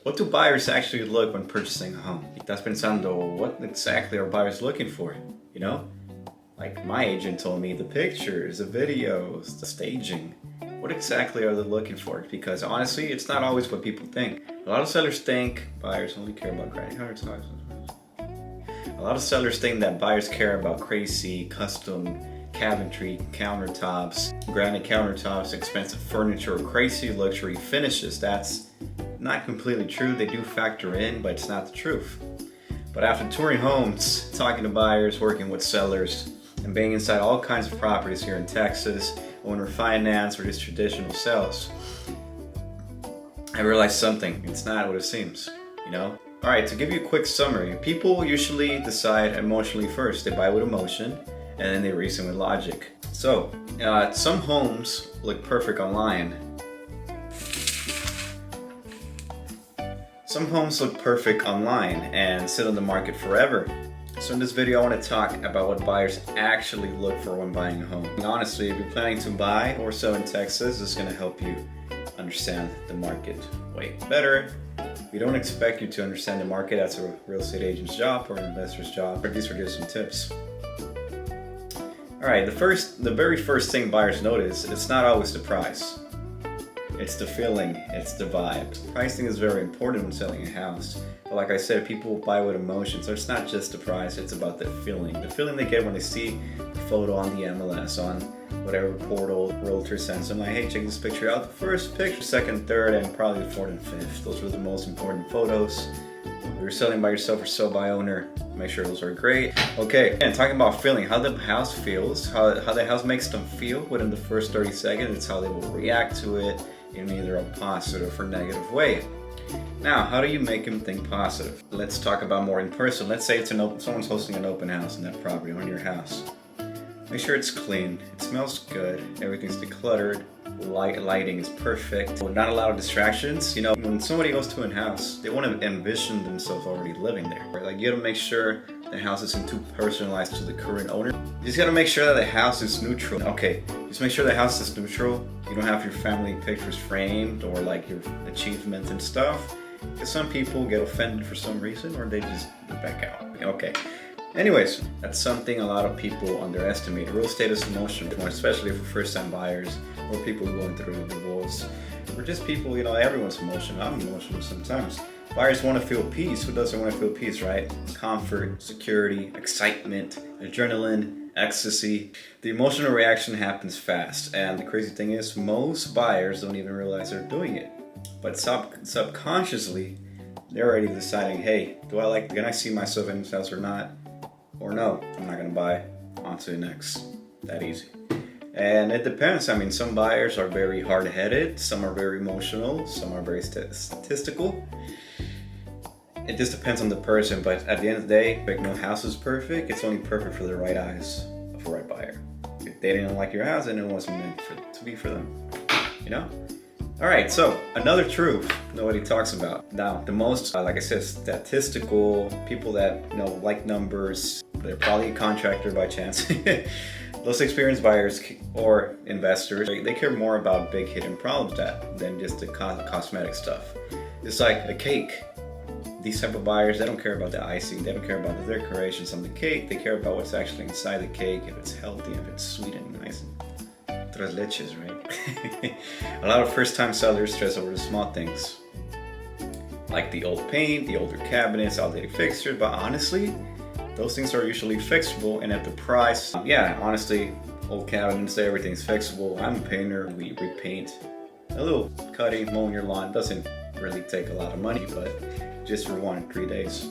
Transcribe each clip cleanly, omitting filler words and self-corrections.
What do buyers actually look when purchasing a home? ¿Estás pensando, what exactly are buyers looking for? You know? Like my agent told me, the pictures, the videos, the staging. What exactly are they looking for? Because honestly, it's not always what people think. A lot of sellers think buyers only care about granite countertops. A lot of sellers think that buyers care about crazy, custom cabinetry, countertops, granite countertops, expensive furniture, or crazy luxury finishes. That's not completely true. They do factor in, but it's not the truth. But after touring homes, talking to buyers, working with sellers, and being inside all kinds of properties here in Texas, owner finance, or just traditional sales, I realized something. It's not what it seems, you know? Alright, to give you a quick summary, people usually decide emotionally first. They buy with emotion, and then they reason with logic. So, some homes look perfect online. Some homes look perfect online and sit on the market forever. So in this video, I want to talk about what buyers actually look for when buying a home. And honestly, if you're planning to buy or sell in Texas, this is going to help you understand the market way better. We don't expect you to understand the market. That's a real estate agent's job or an investor's job, but these are just some tips. Alright, the very first thing buyers notice, it's not always the price. It's the feeling, it's the vibe. Pricing is very important when selling a house. But like I said, people buy with emotion, so it's not just the price, it's about the feeling. The feeling they get when they see the photo on the MLS, on whatever portal realtor sends them, like, hey, check this picture out. The first picture, second, third, and probably the fourth and fifth. Those were the most important photos. If you're selling by yourself or sell by owner, make sure those are great. Okay, and talking about feeling, how the house feels, how the house makes them feel within the first 30 seconds, it's how they will react to it in either a positive or negative way. Now, how do you make them think positive? Let's talk about more in person. Let's say someone's hosting an open house in that property on your house. Make sure it's clean, it smells good, everything's decluttered, lighting is perfect, not a lot of distractions. You know, when somebody goes to a house, they want to envision themselves already living there. Right? Like, you gotta make sure the house isn't too personalized to the current owner. You just gotta make sure that the house is neutral. Okay, just make sure the house is neutral. You don't have your family pictures framed or like your achievements and stuff. Because some people get offended for some reason or they just back out. Okay. Anyways, that's something a lot of people underestimate. Real estate is emotional, especially for first-time buyers or people going through a divorce. Or just people, you know, everyone's emotional. I'm emotional sometimes. Buyers want to feel peace. Who doesn't want to feel peace, right? Comfort, security, excitement, adrenaline, ecstasy. The emotional reaction happens fast. And the crazy thing is, most buyers don't even realize they're doing it. But subconsciously, they're already deciding, hey, can I see myself in this house or not? Or no, I'm not gonna buy, on to the next. That easy. And it depends. I mean, some buyers are very hard-headed, some are very emotional, some are very statistical. It just depends on the person, but at the end of the day, like, no house is perfect. It's only perfect for the right eyes of the right buyer. If they didn't like your house, then it wasn't meant to be for them, you know? Alright, so another truth nobody talks about. Now, the most, like I said, statistical, people that, you know, like numbers, they're probably a contractor by chance. Those experienced buyers or investors, they care more about big hidden problems than just the cosmetic stuff. It's like a cake. These type of buyers, they don't care about the icing, they don't care about the decorations on the cake, they care about what's actually inside the cake, if it's healthy, if it's sweet and nice. Tres leches, right? A lot of first-time sellers stress over the small things, like the old paint, the older cabinets, outdated fixtures, but honestly, those things are usually fixable, and at the price, yeah, honestly, old cabinets, everything's fixable. I'm a painter, we repaint. A little cutting, mowing your lawn doesn't really take a lot of money, but just for 1 or 3 days.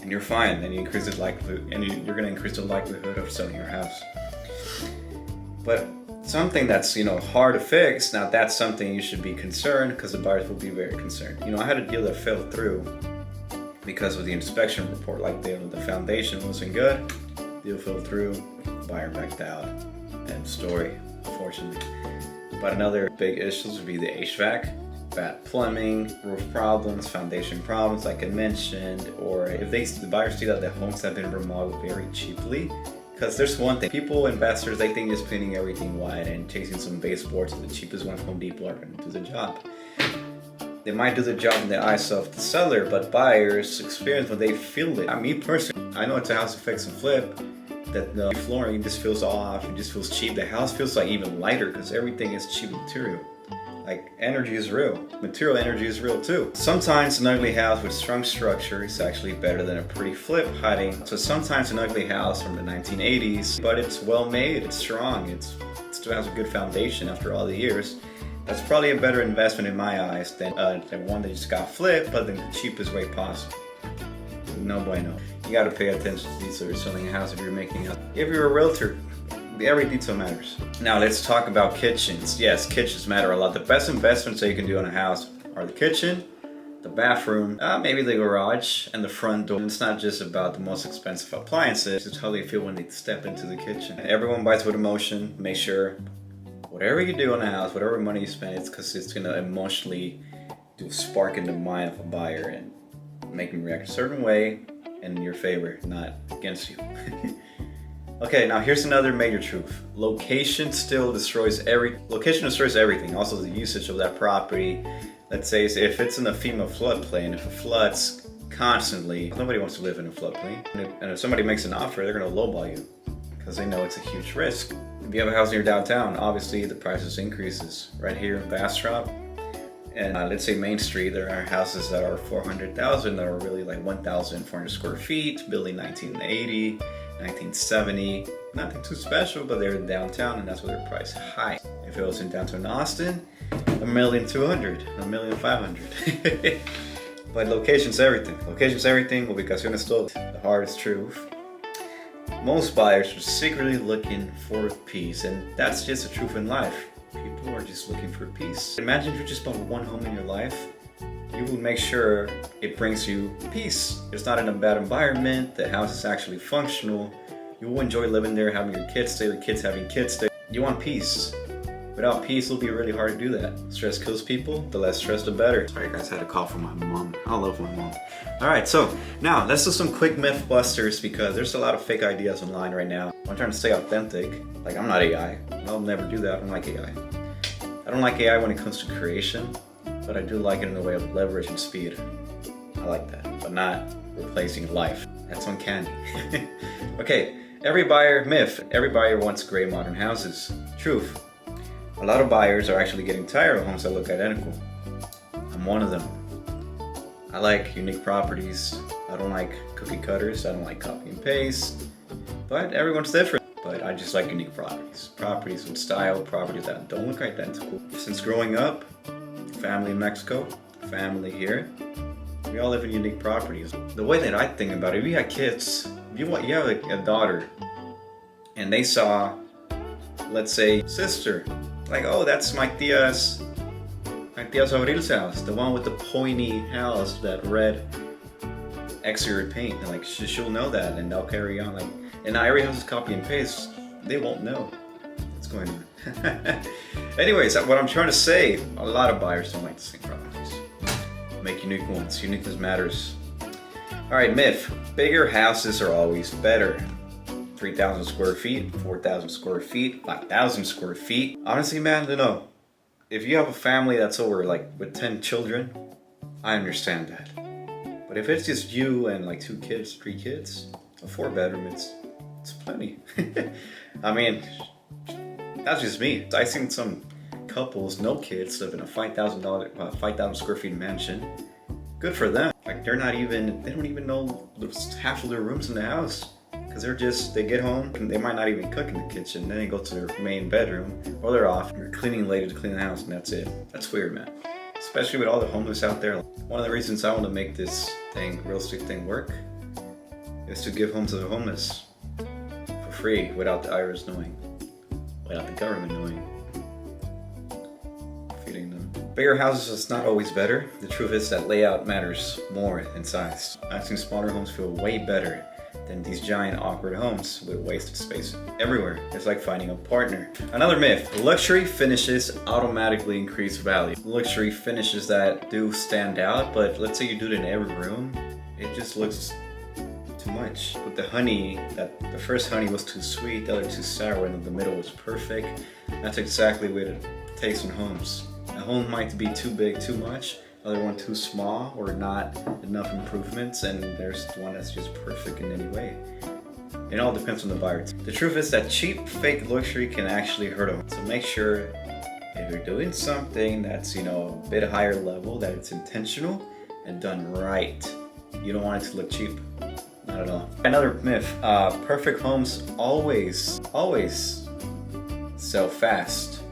And you're fine, and you increase the likelihood, and you're gonna increase the likelihood of selling your house. But something that's, you know, hard to fix, now that's something you should be concerned, because the buyers will be very concerned. You know, I had a deal that fell through because of the inspection report. Like, the foundation wasn't good, deal fell through, buyer backed out, end story, unfortunately. But another big issues would be the HVAC, bad plumbing, roof problems, foundation problems like I mentioned, or if the buyers see that the homes have been remodeled very cheaply. Because there's one thing, investors, they think just painting everything white and chasing some baseboards to the cheapest one from Home Depot are going to do the job. They might do the job in the eyes of the seller, but buyers experience when they feel it. Me personally, I know it's a house to fix and flip, that the flooring just feels off, it just feels cheap. The house feels like even lighter because everything is cheap material. Like, energy is real. Material energy is real too. Sometimes an ugly house with strong structure is actually better than a pretty flip hiding. So sometimes an ugly house from the 1980s, but it's well made, it's strong, it still has a good foundation after all the years. That's probably a better investment in my eyes than one that just got flipped, but in the cheapest way possible. No bueno. You gotta pay attention to these that are selling a house if you're making a. If you're a realtor, every detail matters. Now let's talk about kitchens. Yes, kitchens matter a lot. The best investments that you can do on a house are the kitchen, the bathroom, maybe the garage, and the front door. It's not just about the most expensive appliances, it's how they feel when they step into the kitchen. Everyone buys with emotion. Make sure whatever you do on a house, whatever money you spend, it's because it's gonna emotionally do a spark in the mind of a buyer and make them react a certain way in your favor, not against you. Okay, now here's another major truth. Location destroys everything. Also the usage of that property. Let's say if it's in a FEMA floodplain, if it floods constantly, nobody wants to live in a floodplain. And if somebody makes an offer, they're gonna lowball you because they know it's a huge risk. If you have a house near downtown, obviously the prices increases. Right here in Bastrop, and let's say Main Street, there are houses that are 400,000 that are really like 1,400 square feet, building 1980, 1970. Nothing too special, but they're in downtown and that's where they're priced high. If it was in downtown Austin, 1,200,000, 1,500,000. But location's everything. Location's everything. Ubicación es todo. The hardest truth. Most buyers are secretly looking for peace, and that's just the truth in life. People are just looking for peace. Imagine if you just bought one home in your life. You will make sure it brings you peace. It's not in a bad environment. The house is actually functional. You will enjoy living there, having your kids stay, the kids having kids stay. You want peace. Without peace, it'll be really hard to do that. Stress kills people. The less stress, the better. Sorry guys, I had a call from my mom. I love my mom. All right, so now let's do some quick myth busters because there's a lot of fake ideas online right now. I'm trying to stay authentic. Like, I'm not AI. I'll never do that. I don't like AI. I don't like AI when it comes to creation, but I do like it in the way of leverage and speed. I like that, but not replacing life. That's uncanny. Okay, every buyer wants gray modern houses. Truth. A lot of buyers are actually getting tired of homes that look identical. I'm one of them. I like unique properties. I don't like cookie cutters. I don't like copy and paste. But everyone's different. But I just like unique properties. Properties with style, properties that don't look identical. Since growing up, family in Mexico, family here, we all live in unique properties. The way that I think about it, if you had kids, you have a daughter, and they saw, let's say, sister, like, oh, that's my tia's Abril's house, the one with the pointy house, that red exterior paint, and like she'll know that, and they'll carry on. Like, and now every house is copy and paste. They won't know what's going on. Anyways, what I'm trying to say, a lot of buyers don't like the same properties. Make unique ones. Uniqueness matters. All right, myth: bigger houses are always better. 3,000 square feet, 4,000 square feet, 5,000 square feet. Honestly, man, no. If you have a family that's over like with 10 children, I understand that. But if it's just you and like 2 kids, 3 kids, a 4-bedroom, it's plenty. I mean, that's just me. I've seen some couples, no kids, live in a $5,000 square feet mansion. Good for them. Like, they don't even know half of their rooms in the house. Because they get home and they might not even cook in the kitchen. Then they go to their main bedroom, or they're off. They're cleaning later to clean the house, and that's it. That's weird, man. Especially with all the homeless out there. One of the reasons I want to make this real estate thing work, is to give homes to the homeless for free, without the IRS knowing, without the government knowing. Feeding them. Bigger houses is not always better. The truth is that layout matters more than size. I've seen smaller homes feel way better than these giant awkward homes with wasted space everywhere. It's like finding a partner. Another myth: luxury finishes automatically increase value. Luxury finishes that do stand out, but let's say you do it in every room, it just looks too much. With the honey, the first honey was too sweet, the other too sour, and the middle was perfect. That's exactly what it takes in homes. A home might be too big, too much. other one too small or not enough improvements, and there's one that's just perfect in any way. It all depends on the buyer. The truth is that cheap fake luxury can actually hurt them. So make sure if you're doing something that's, you know, a bit higher level, that it's intentional and done right. You don't want it to look cheap. Not at all. Another myth, perfect homes always sell fast.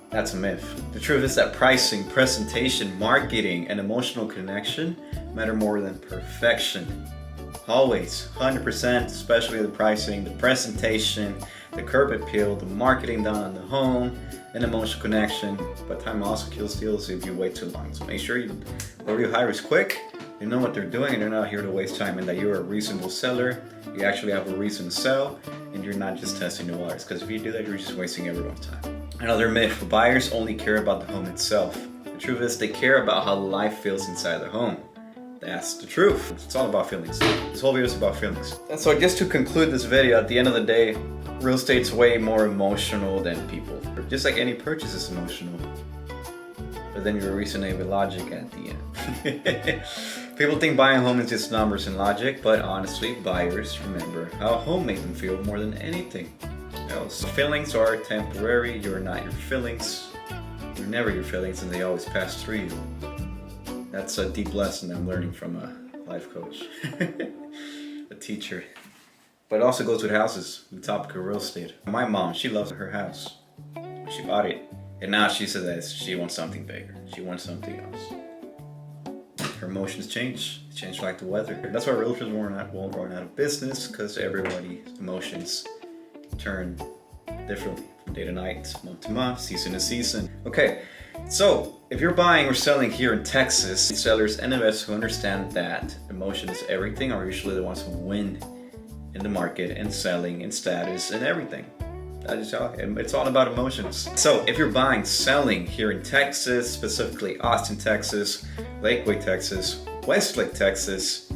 That's a myth. The truth is that pricing, presentation, marketing, and emotional connection matter more than perfection. Always, 100%, especially the pricing, the presentation, the curb appeal, the marketing done on the home, and emotional connection. But time also kills deals if you wait too long. So make sure whoever you hire is quick, they know what they're doing, and they're not here to waste time, and that you're a reasonable seller. You actually have a reason to sell, and you're not just testing the waters. Because if you do that, you're just wasting everyone's time. Another myth, buyers only care about the home itself. The truth is they care about how life feels inside the home. That's the truth. It's all about feelings. This whole video is about feelings. And so just to conclude this video, at the end of the day, real estate's way more emotional than people. Just like any purchase is emotional. But then you're reasoning with logic at the end. People think buying a home is just numbers and logic, but honestly, buyers remember how a home made them feel more than anything else. Feelings are temporary. You're not your feelings. You're never your feelings, and they always pass through you. That's a deep lesson I'm learning from a life coach, a teacher. But it also goes with houses, the topic of real estate. My mom, she loves her house. She bought it. And now she says that she wants something bigger. She wants something else. Her emotions change. They change like the weather. That's why realtors won't run out of business, because everybody's emotions turn differently from day to night, month to month, season to season. Okay, so if you're buying or selling here in Texas, sellers and investors who understand that emotion is everything are usually the ones who win in the market and selling and status and everything. It's all about emotions. So if you're buying, selling here in Texas, specifically Austin, Texas, Lakeway, Texas, Westlake, Texas,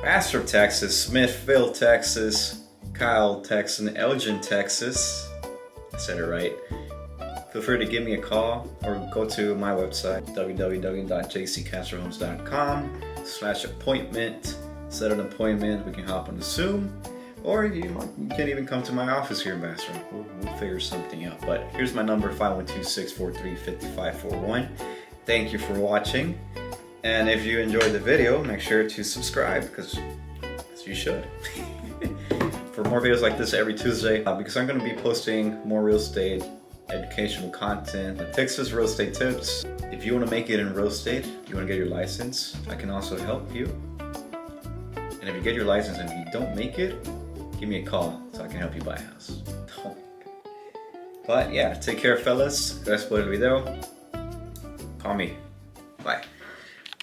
Bastrop, Texas, Smithville, Texas, Kyle, Texas, and Elgin, Texas, I said it right. Feel free to give me a call or go to my website, www.jccastrohomes.com/appointment. Set an appointment. We can hop on the Zoom, or you can even come to my office here in Bastrop. We'll figure something out. But here's my number, 512-643-5541. Thank you for watching. And if you enjoyed the video, make sure to subscribe, because you should. For more videos like this every Tuesday, because I'm going to be posting more real estate educational content, Texas real estate tips. If you want to make it in real estate, you want to get your license, I can also help you. And if you get your license and you don't make it, give me a call so I can help you buy a house. But yeah, take care, fellas. Gracias por el video. Call me.